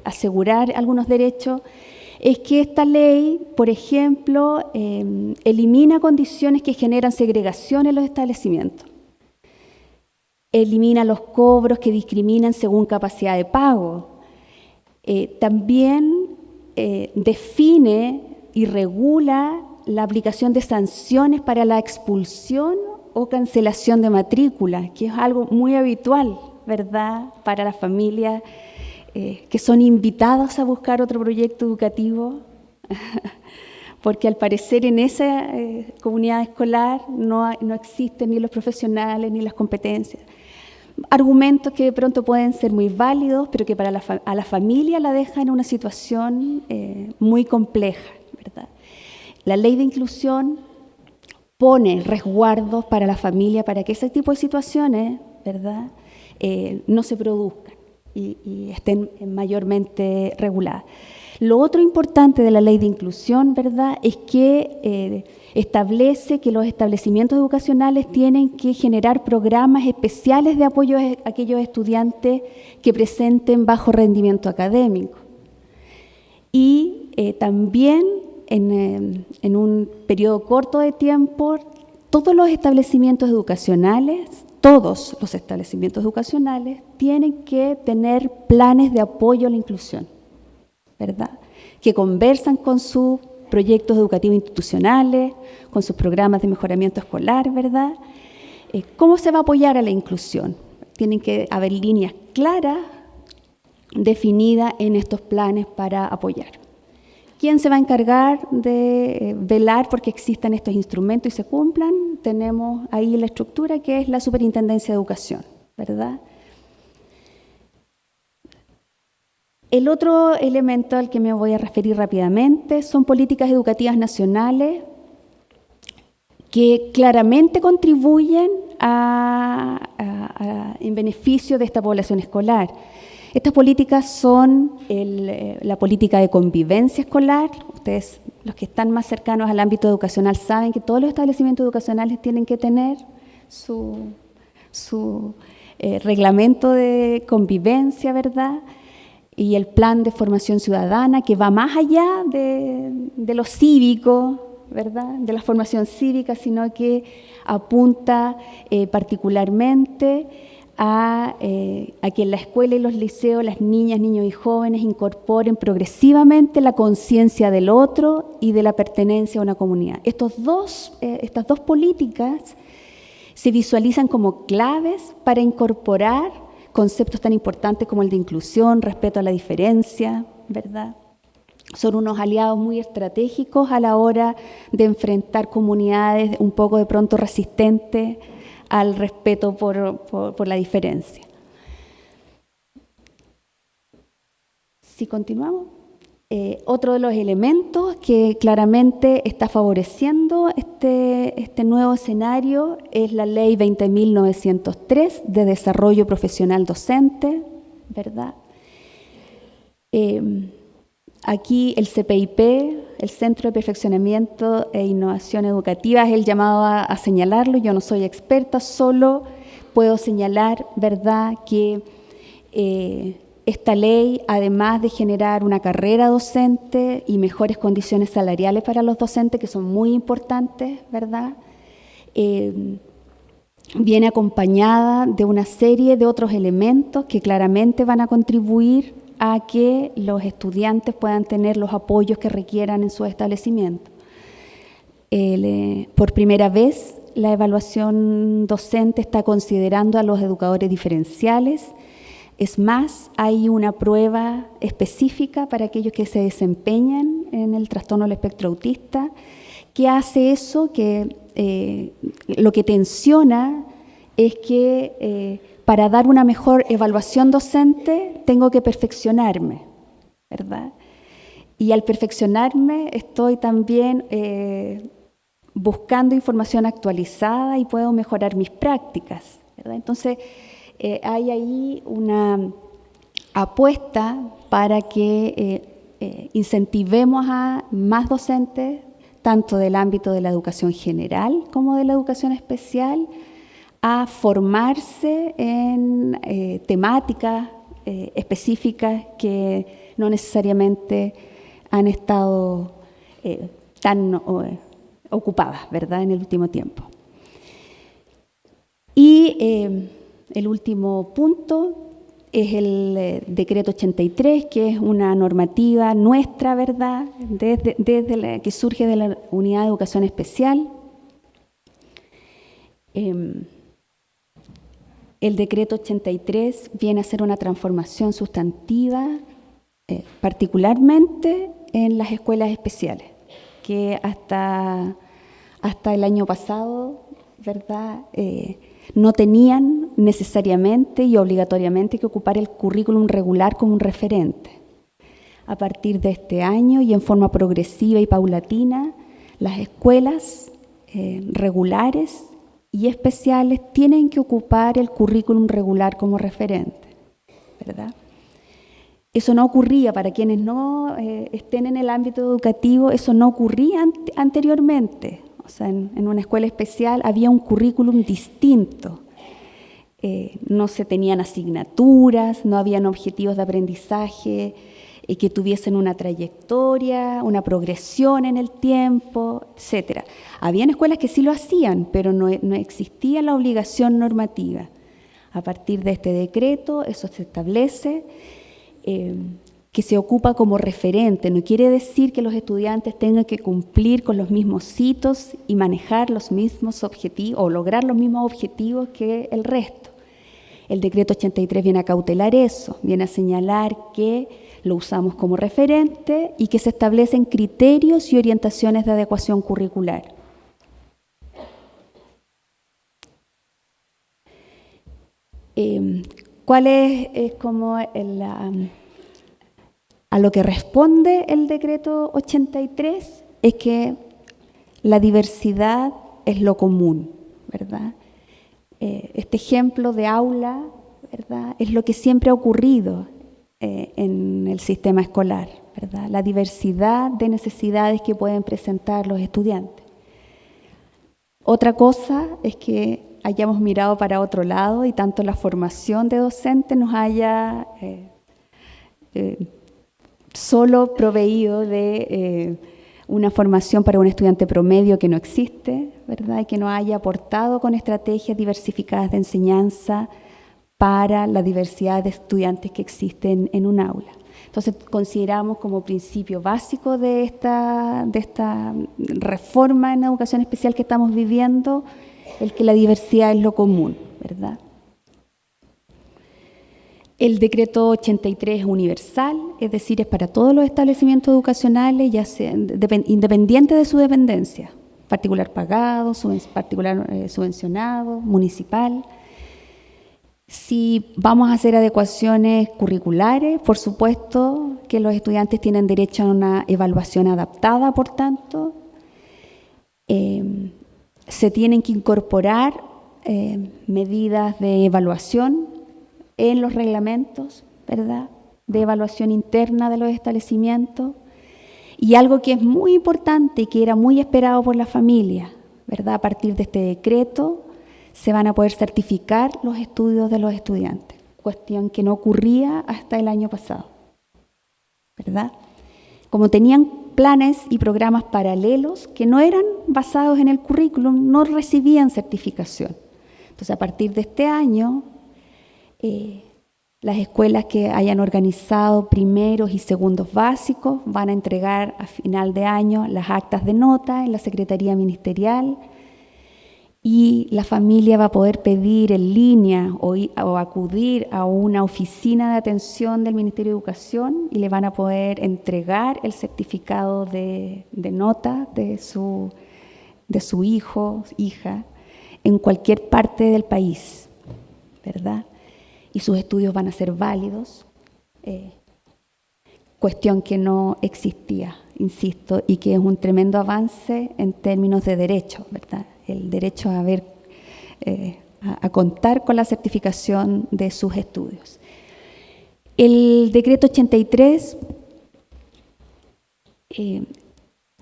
asegurar algunos derechos, es que esta ley, por ejemplo, elimina condiciones que generan segregación en los establecimientos. Elimina los cobros que discriminan según capacidad de pago. También define y regula la aplicación de sanciones para la expulsión o cancelación de matrícula, que es algo muy habitual, ¿verdad?, para las familias que son invitadas a buscar otro proyecto educativo, porque al parecer en esa comunidad escolar no existen ni los profesionales ni las competencias. Argumentos que de pronto pueden ser muy válidos, pero que a la familia la dejan en una situación muy compleja, ¿verdad? La ley de inclusión pone resguardos para la familia para que ese tipo de situaciones, ¿verdad?, no se produzcan y estén mayormente reguladas. Lo otro importante de la ley de inclusión, ¿verdad?, es que establece que los establecimientos educacionales tienen que generar programas especiales de apoyo a aquellos estudiantes que presenten bajo rendimiento académico. Y también en un periodo corto de tiempo, todos los establecimientos educacionales tienen que tener planes de apoyo a la inclusión, ¿verdad?, que conversan con sus proyectos educativos institucionales, con sus programas de mejoramiento escolar, ¿verdad? ¿Cómo se va a apoyar a la inclusión? Tienen que haber líneas claras definidas en estos planes para apoyar. ¿Quién se va a encargar de velar porque existan estos instrumentos y se cumplan? Tenemos ahí la estructura que es la Superintendencia de Educación, ¿verdad? El otro elemento al que me voy a referir rápidamente son políticas educativas nacionales que claramente contribuyen en beneficio de esta población escolar. Estas políticas son la política de convivencia escolar. Ustedes, los que están más cercanos al ámbito educacional, saben que todos los establecimientos educacionales tienen que tener su reglamento de convivencia, ¿verdad? Y el plan de formación ciudadana, que va más allá de lo cívico, ¿verdad?, de la formación cívica, sino que apunta particularmente a que en la escuela y los liceos las niñas, niños y jóvenes incorporen progresivamente la conciencia del otro y de la pertenencia a una comunidad. Estas dos políticas se visualizan como claves para incorporar conceptos tan importantes como el de inclusión, respeto a la diferencia, ¿verdad? Son unos aliados muy estratégicos a la hora de enfrentar comunidades un poco de pronto resistentes al respeto por la diferencia. Si continuamos, otro de los elementos que claramente está favoreciendo este nuevo escenario es la Ley 20.903 de Desarrollo Profesional Docente, ¿verdad? Aquí el CPIP, el Centro de Perfeccionamiento e Innovación Educativa, es el llamado a señalarlo. Yo no soy experta, solo puedo señalar, ¿verdad?, que esta ley, además de generar una carrera docente y mejores condiciones salariales para los docentes, que son muy importantes, ¿verdad?, viene acompañada de una serie de otros elementos que claramente van a contribuir a que los estudiantes puedan tener los apoyos que requieran en su establecimiento. Por primera vez, la evaluación docente está considerando a los educadores diferenciales. Es más, hay una prueba específica para aquellos que se desempeñan en el trastorno del espectro autista, que hace eso, que lo que tensiona es que para dar una mejor evaluación docente tengo que perfeccionarme, ¿verdad? Y al perfeccionarme estoy también buscando información actualizada y puedo mejorar mis prácticas, ¿verdad? Entonces, hay ahí una apuesta para que incentivemos a más docentes, tanto del ámbito de la educación general como de la educación especial, a formarse en temáticas específicas que no necesariamente han estado tan ocupadas, ¿verdad?, en el último tiempo. Y el último punto es el decreto 83, que es una normativa nuestra, ¿verdad?, desde la que surge de la Unidad de Educación Especial. El decreto 83 viene a ser una transformación sustantiva, particularmente en las escuelas especiales, que hasta el año pasado, ¿verdad?, no tenían necesariamente y obligatoriamente que ocupar el currículum regular como un referente. A partir de este año y en forma progresiva y paulatina, las escuelas regulares y especiales tienen que ocupar el currículum regular como referente, ¿verdad? Eso no ocurría, para quienes no estén en el ámbito educativo, eso no ocurría anteriormente. O sea, en una escuela especial había un currículum distinto. No se tenían asignaturas, no habían objetivos de aprendizaje que tuviesen una trayectoria, una progresión en el tiempo, etc. Habían escuelas que sí lo hacían, pero no existía la obligación normativa. A partir de este decreto, eso se establece, que se ocupa como referente. No quiere decir que los estudiantes tengan que cumplir con los mismos hitos y manejar los mismos objetivos o lograr los mismos objetivos que el resto. El decreto 83 viene a cautelar eso, viene a señalar que lo usamos como referente y que se establecen criterios y orientaciones de adecuación curricular. ¿Cuál es como A lo que responde el decreto 83 es que la diversidad es lo común, ¿verdad? Este ejemplo de aula, ¿verdad?, es lo que siempre ha ocurrido en el sistema escolar, ¿verdad? La diversidad de necesidades que pueden presentar los estudiantes. Otra cosa es que hayamos mirado para otro lado y tanto la formación de docentes nos haya solo proveído de una formación para un estudiante promedio que no existe, ¿verdad? Y que no haya aportado con estrategias diversificadas de enseñanza para la diversidad de estudiantes que existen en un aula. Entonces, consideramos como principio básico de esta reforma en educación especial que estamos viviendo, el que la diversidad es lo común, ¿verdad? El decreto 83 es universal, es decir, es para todos los establecimientos educacionales, ya sea independiente de su dependencia, particular pagado, particular subvencionado, municipal. Si vamos a hacer adecuaciones curriculares, por supuesto que los estudiantes tienen derecho a una evaluación adaptada, por tanto. Se tienen que incorporar medidas de evaluación en los reglamentos, ¿verdad?, de evaluación interna de los establecimientos. Y algo que es muy importante y que era muy esperado por la familia, ¿verdad?, a partir de este decreto, se van a poder certificar los estudios de los estudiantes, cuestión que no ocurría hasta el año pasado, ¿verdad? Como tenían planes y programas paralelos que no eran basados en el currículum, no recibían certificación. Entonces, a partir de este año, las escuelas que hayan organizado primeros y segundos básicos van a entregar a final de año las actas de nota en la Secretaría Ministerial, y la familia va a poder pedir en línea o acudir a una oficina de atención del Ministerio de Educación y le van a poder entregar el certificado de nota de su hijo, hija, en cualquier parte del país, ¿verdad? Y sus estudios van a ser válidos, cuestión que no existía, insisto, y que es un tremendo avance en términos de derechos, ¿verdad? El derecho a contar con la certificación de sus estudios. El decreto 83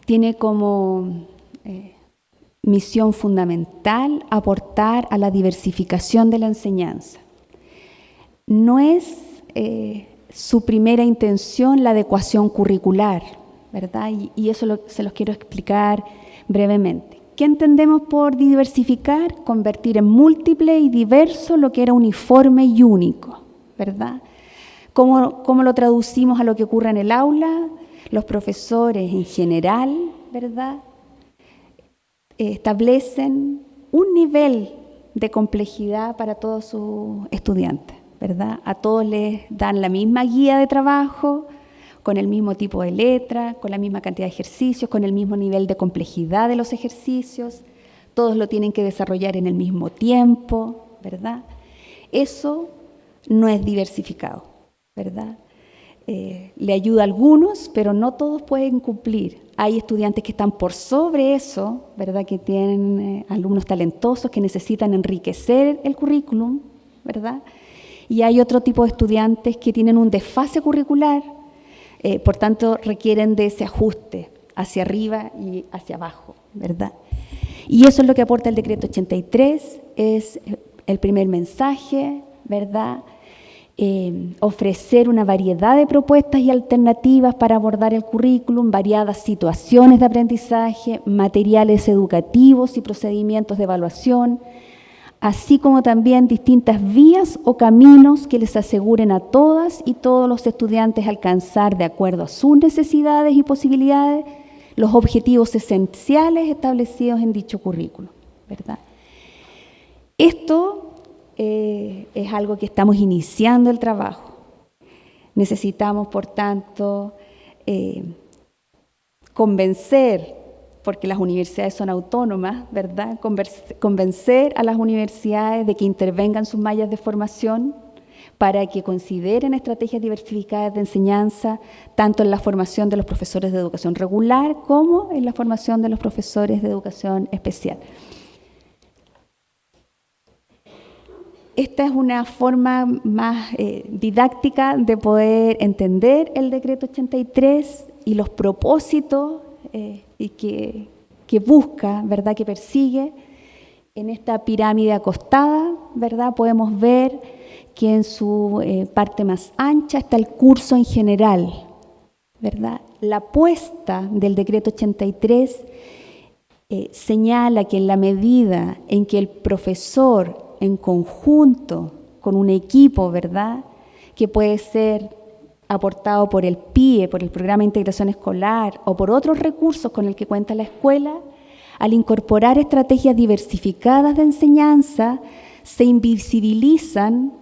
tiene como misión fundamental aportar a la diversificación de la enseñanza. No es su primera intención la adecuación curricular, ¿verdad? Y eso se los quiero explicar brevemente. ¿Qué entendemos por diversificar? Convertir en múltiple y diverso lo que era uniforme y único, ¿verdad? ¿Cómo lo traducimos a lo que ocurre en el aula? Los profesores en general, ¿verdad?, establecen un nivel de complejidad para todos sus estudiantes, ¿verdad? A todos les dan la misma guía de trabajo, con el mismo tipo de letra, con la misma cantidad de ejercicios, con el mismo nivel de complejidad de los ejercicios. Todos lo tienen que desarrollar en el mismo tiempo, ¿verdad? Eso no es diversificado, ¿verdad? Le ayuda a algunos, pero no todos pueden cumplir. Hay estudiantes que están por sobre eso, ¿verdad?, que tienen alumnos talentosos que necesitan enriquecer el currículum, ¿verdad? Y hay otro tipo de estudiantes que tienen un desfase curricular, por tanto requieren de ese ajuste hacia arriba y hacia abajo, ¿verdad? Y eso es lo que aporta el decreto 83, es el primer mensaje, ¿verdad? Ofrecer una variedad de propuestas y alternativas para abordar el currículum, variadas situaciones de aprendizaje, materiales educativos y procedimientos de evaluación, así como también distintas vías o caminos que les aseguren a todas y todos los estudiantes alcanzar, de acuerdo a sus necesidades y posibilidades, los objetivos esenciales establecidos en dicho currículum, ¿verdad? Esto es algo que estamos iniciando el trabajo. Necesitamos, por tanto, convencer, porque las universidades son autónomas, ¿verdad?, convencer a las universidades de que intervengan sus mallas de formación para que consideren estrategias diversificadas de enseñanza, tanto en la formación de los profesores de educación regular como en la formación de los profesores de educación especial. Esta es una forma más didáctica de poder entender el decreto 83 y los propósitos y que busca, ¿verdad?, que persigue. En esta pirámide acostada, ¿verdad?, podemos ver que en su parte más ancha está el curso en general, ¿verdad? La apuesta del decreto 83 señala que en la medida en que el profesor en conjunto con un equipo, ¿verdad?, que puede ser aportado por el PIE, por el Programa de Integración Escolar o por otros recursos con el que cuenta la escuela, al incorporar estrategias diversificadas de enseñanza, se invisibilizan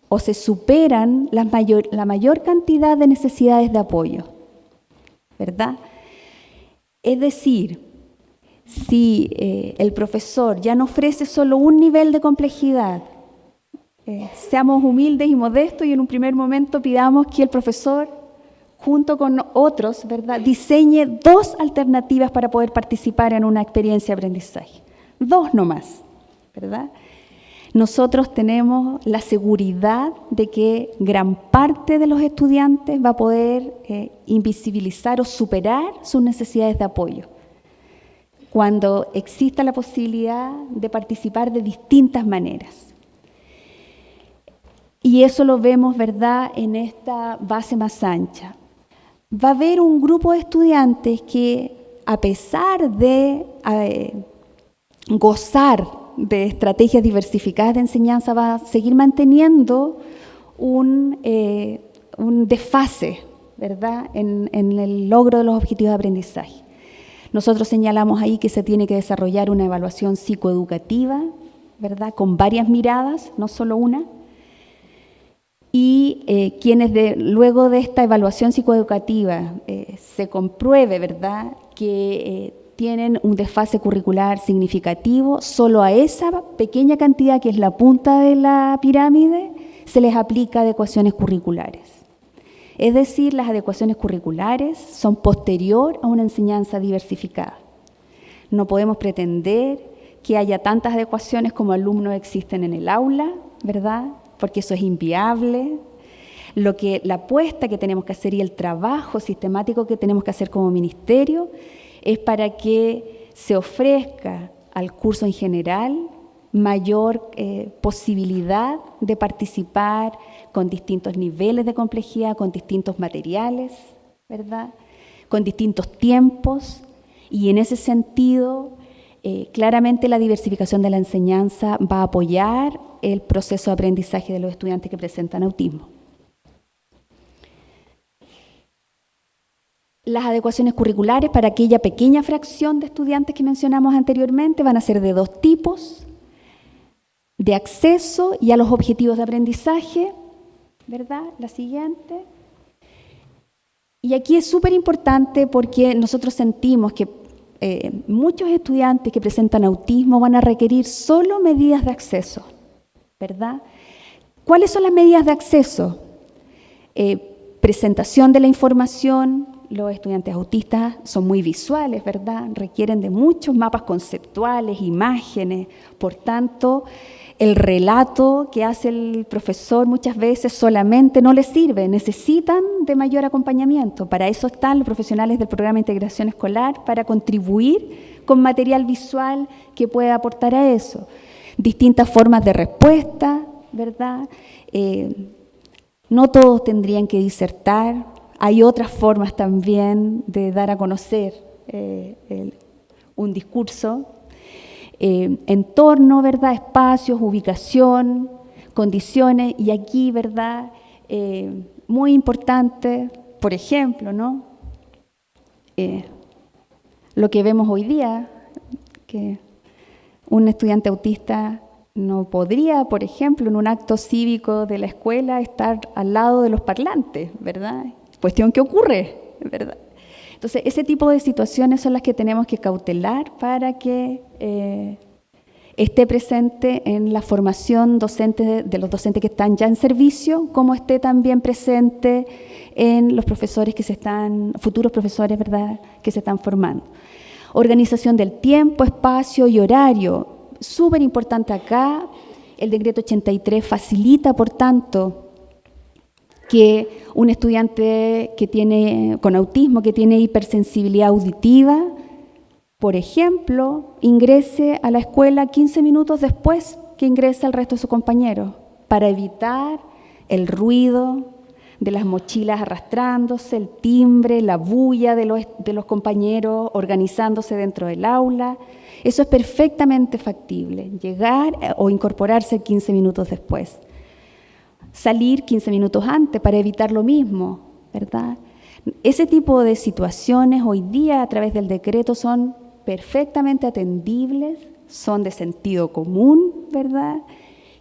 o se superan la mayor cantidad de necesidades de apoyo, ¿verdad? Es decir, si el profesor ya no ofrece solo un nivel de complejidad, seamos humildes y modestos y en un primer momento pidamos que el profesor, junto con otros, ¿verdad?, diseñe 2 alternativas para poder participar en una experiencia de aprendizaje. 2 nomás, ¿verdad? Nosotros tenemos la seguridad de que gran parte de los estudiantes va a poder invisibilizar o superar sus necesidades de apoyo, cuando exista la posibilidad de participar de distintas maneras. Y eso lo vemos, ¿verdad?, en esta base más ancha. Va a haber un grupo de estudiantes que, a pesar de gozar de estrategias diversificadas de enseñanza, va a seguir manteniendo un desfase, ¿verdad?, en el logro de los objetivos de aprendizaje. Nosotros señalamos ahí que se tiene que desarrollar una evaluación psicoeducativa, ¿verdad?, con varias miradas, no solo una, y quienes luego de esta evaluación psicoeducativa se compruebe, ¿verdad?, que tienen un desfase curricular significativo, solo a esa pequeña cantidad que es la punta de la pirámide se les aplica adecuaciones curriculares. Es decir, las adecuaciones curriculares son posterior a una enseñanza diversificada. No podemos pretender que haya tantas adecuaciones como alumnos existen en el aula, ¿verdad?, porque eso es inviable. La apuesta que tenemos que hacer y el trabajo sistemático que tenemos que hacer como ministerio es para que se ofrezca al curso en general mayor posibilidad de participar con distintos niveles de complejidad, con distintos materiales, ¿verdad?, con distintos tiempos, y en ese sentido claramente la diversificación de la enseñanza va a apoyar el proceso de aprendizaje de los estudiantes que presentan autismo. Las adecuaciones curriculares para aquella pequeña fracción de estudiantes que mencionamos anteriormente van a ser de 2 tipos: de acceso y a los objetivos de aprendizaje, ¿verdad? La siguiente. Y aquí es súper importante porque nosotros sentimos que muchos estudiantes que presentan autismo van a requerir solo medidas de acceso, ¿verdad? ¿Cuáles son las medidas de acceso? Presentación de la información. Los estudiantes autistas son muy visuales, ¿verdad? Requieren de muchos mapas conceptuales, imágenes. Por tanto, el relato que hace el profesor muchas veces solamente no les sirve. Necesitan de mayor acompañamiento. Para eso están los profesionales del Programa de Integración Escolar, para contribuir con material visual que pueda aportar a eso. Distintas formas de respuesta, ¿verdad? No todos tendrían que disertar. Hay otras formas también de dar a conocer un discurso. Entorno, ¿verdad? Espacios, ubicación, condiciones. Y aquí, ¿verdad? Muy importante, por ejemplo, ¿no? Lo que vemos hoy día, que un estudiante autista no podría, por ejemplo, en un acto cívico de la escuela estar al lado de los parlantes, ¿verdad? Cuestión que ocurre, ¿verdad? Entonces, ese tipo de situaciones son las que tenemos que cautelar para que esté presente en la formación docente de los docentes que están ya en servicio, como esté también presente en los profesores futuros profesores, ¿verdad?, que se están formando. Organización del tiempo, espacio y horario. Súper importante acá. El decreto 83 facilita, por tanto, que un estudiante con autismo que tiene hipersensibilidad auditiva, por ejemplo, ingrese a la escuela 15 minutos después que ingresa el resto de sus compañeros, para evitar el ruido de las mochilas arrastrándose, el timbre, la bulla de los compañeros organizándose dentro del aula. Eso es perfectamente factible, llegar o incorporarse 15 minutos después. Salir 15 minutos antes para evitar lo mismo, ¿verdad? Ese tipo de situaciones hoy día a través del decreto son perfectamente atendibles, son de sentido común, ¿verdad?,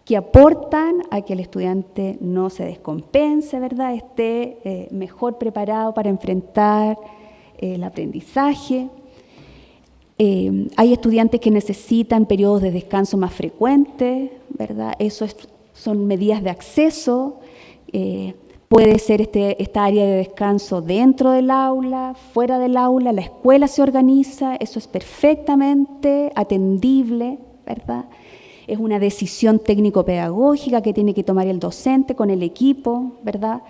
que aportan a que el estudiante no se descompense, ¿verdad?, esté mejor preparado para enfrentar el aprendizaje. Hay estudiantes que necesitan periodos de descanso más frecuentes, ¿verdad? Son medidas de acceso. Puede ser esta área de descanso dentro del aula, fuera del aula, la escuela se organiza, eso es perfectamente atendible, ¿verdad? Es una decisión técnico-pedagógica que tiene que tomar el docente con el equipo, ¿verdad?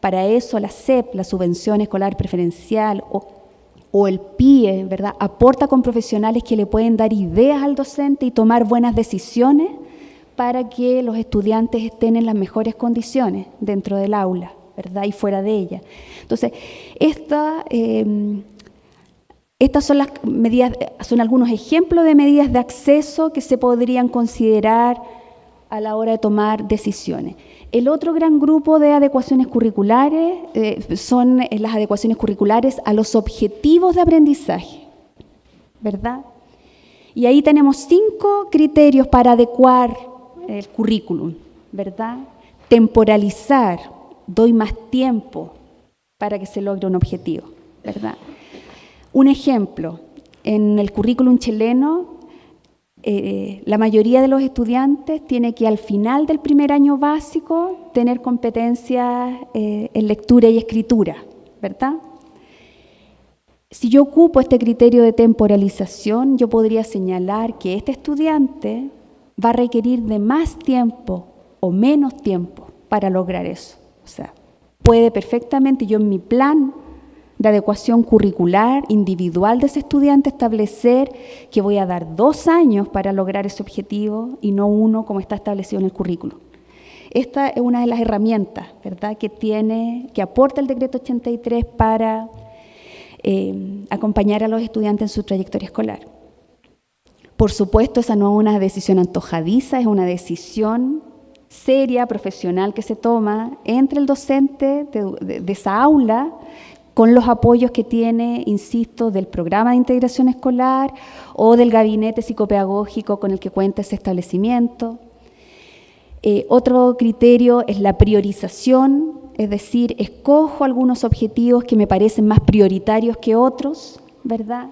Para eso la SEP, la Subvención Escolar Preferencial, o el PIE, ¿verdad?, aporta con profesionales que le pueden dar ideas al docente y tomar buenas decisiones para que los estudiantes estén en las mejores condiciones dentro del aula, ¿verdad?, y fuera de ella. Entonces, estas son las medidas, son algunos ejemplos de medidas de acceso que se podrían considerar a la hora de tomar decisiones. El otro gran grupo de adecuaciones curriculares son las adecuaciones curriculares a los objetivos de aprendizaje, ¿verdad? Y ahí tenemos 5 criterios para adecuar el currículum, ¿verdad? Temporalizar, doy más tiempo para que se logre un objetivo, ¿verdad? Un ejemplo, en el currículum chileno, la mayoría de los estudiantes tiene que al final del primer año básico tener competencias en lectura y escritura, ¿verdad? Si yo ocupo este criterio de temporalización, yo podría señalar que este estudiante va a requerir de más tiempo o menos tiempo para lograr eso. O sea, puede perfectamente yo en mi plan de adecuación curricular individual de ese estudiante establecer que voy a dar 2 años para lograr ese objetivo y no 1 como está establecido en el currículum. Esta es una de las herramientas, ¿verdad?, que aporta el decreto 83 para acompañar a los estudiantes en su trayectoria escolar. Por supuesto, esa no es una decisión antojadiza, es una decisión seria, profesional que se toma entre el docente de esa aula, con los apoyos que tiene, insisto, del programa de integración escolar o del gabinete psicopedagógico con el que cuenta ese establecimiento. Otro criterio es la priorización, es decir, escojo algunos objetivos que me parecen más prioritarios que otros, ¿verdad?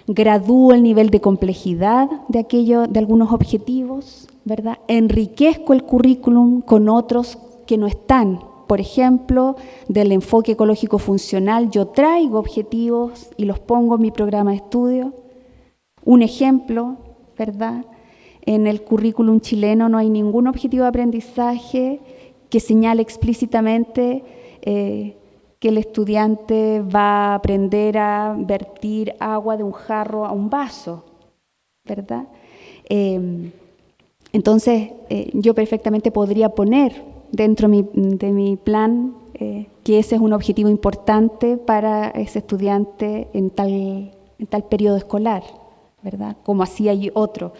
Gradúo el nivel de complejidad de algunos objetivos, ¿verdad? Enriquezco el currículum con otros que no están. Por ejemplo, del enfoque ecológico funcional, yo traigo objetivos y los pongo en mi programa de estudio. Un ejemplo, ¿verdad? En el currículum chileno no hay ningún objetivo de aprendizaje que señale explícitamente que el estudiante va a aprender a vertir agua de un jarro a un vaso, ¿verdad? Entonces, yo perfectamente podría poner dentro de mi plan que ese es un objetivo importante para ese estudiante en tal periodo escolar, ¿verdad? Como así hay otro,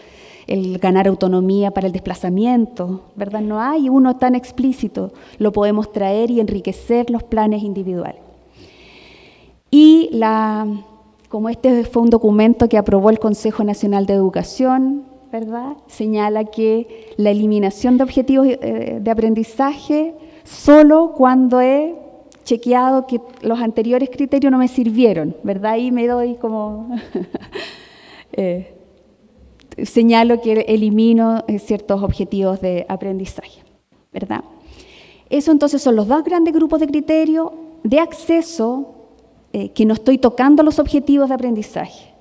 el ganar autonomía para el desplazamiento, ¿verdad? No hay uno tan explícito, lo podemos traer y enriquecer los planes individuales. Y como este fue un documento que aprobó el Consejo Nacional de Educación, ¿verdad?, señala que la eliminación de objetivos de aprendizaje solo cuando he chequeado que los anteriores criterios no me sirvieron, ¿verdad? Ahí me doy como señalo que elimino ciertos objetivos de aprendizaje, ¿verdad? Eso entonces son los dos grandes grupos de criterios de acceso, que no estoy tocando los objetivos de aprendizaje,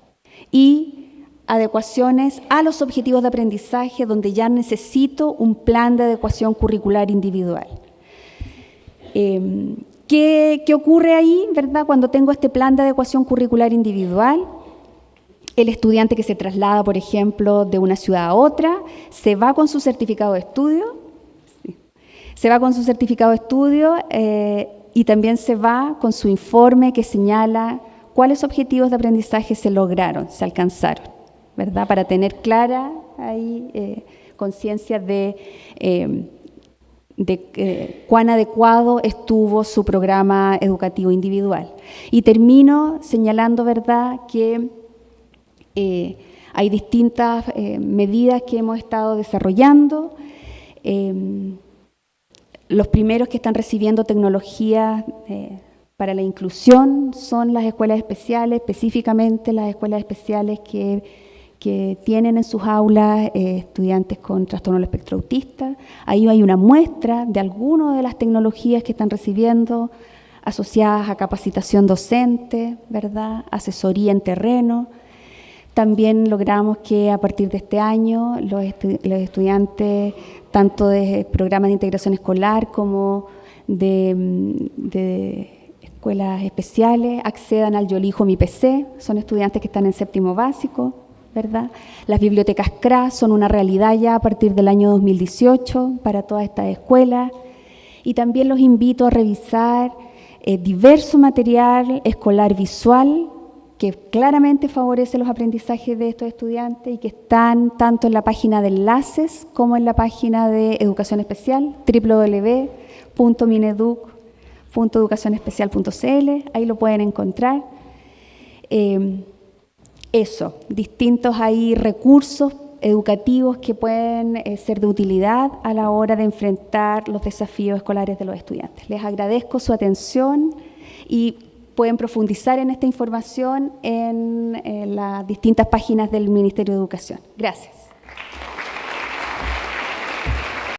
y adecuaciones a los objetivos de aprendizaje donde ya necesito un plan de adecuación curricular individual. ¿Qué ocurre ahí, verdad? Cuando tengo este plan de adecuación curricular individual, el estudiante que se traslada, por ejemplo, de una ciudad a otra, se va con su certificado de estudio, se va con su certificado de estudio y también se va con su informe que señala cuáles objetivos de aprendizaje se lograron, se alcanzaron, ¿verdad? Para tener clara ahí conciencia de cuán adecuado estuvo su programa educativo individual. Y termino señalando, ¿verdad?, que hay distintas medidas que hemos estado desarrollando. Los primeros que están recibiendo tecnología para la inclusión son las escuelas especiales, específicamente las escuelas especiales que tienen en sus aulas estudiantes con trastorno del espectro autista. Ahí hay una muestra de algunas de las tecnologías que están recibiendo asociadas a capacitación docente, ¿verdad?, asesoría en terreno. También logramos que a partir de este año los estudiantes, tanto de programas de integración escolar como de escuelas especiales, accedan al Yo Elijo Mi PC. Son estudiantes que están en séptimo básico, ¿verdad? Las bibliotecas CRA son una realidad ya a partir del año 2018 para todas estas escuelas. Y también los invito a revisar diverso material escolar visual que claramente favorece los aprendizajes de estos estudiantes y que están tanto en la página de enlaces como en la página de educación especial, www.mineduc.educacionespecial.cl, ahí lo pueden encontrar. Distintos ahí recursos educativos que pueden ser de utilidad a la hora de enfrentar los desafíos escolares de los estudiantes. Les agradezco su atención y pueden profundizar en esta información en las distintas páginas del Ministerio de Educación. Gracias.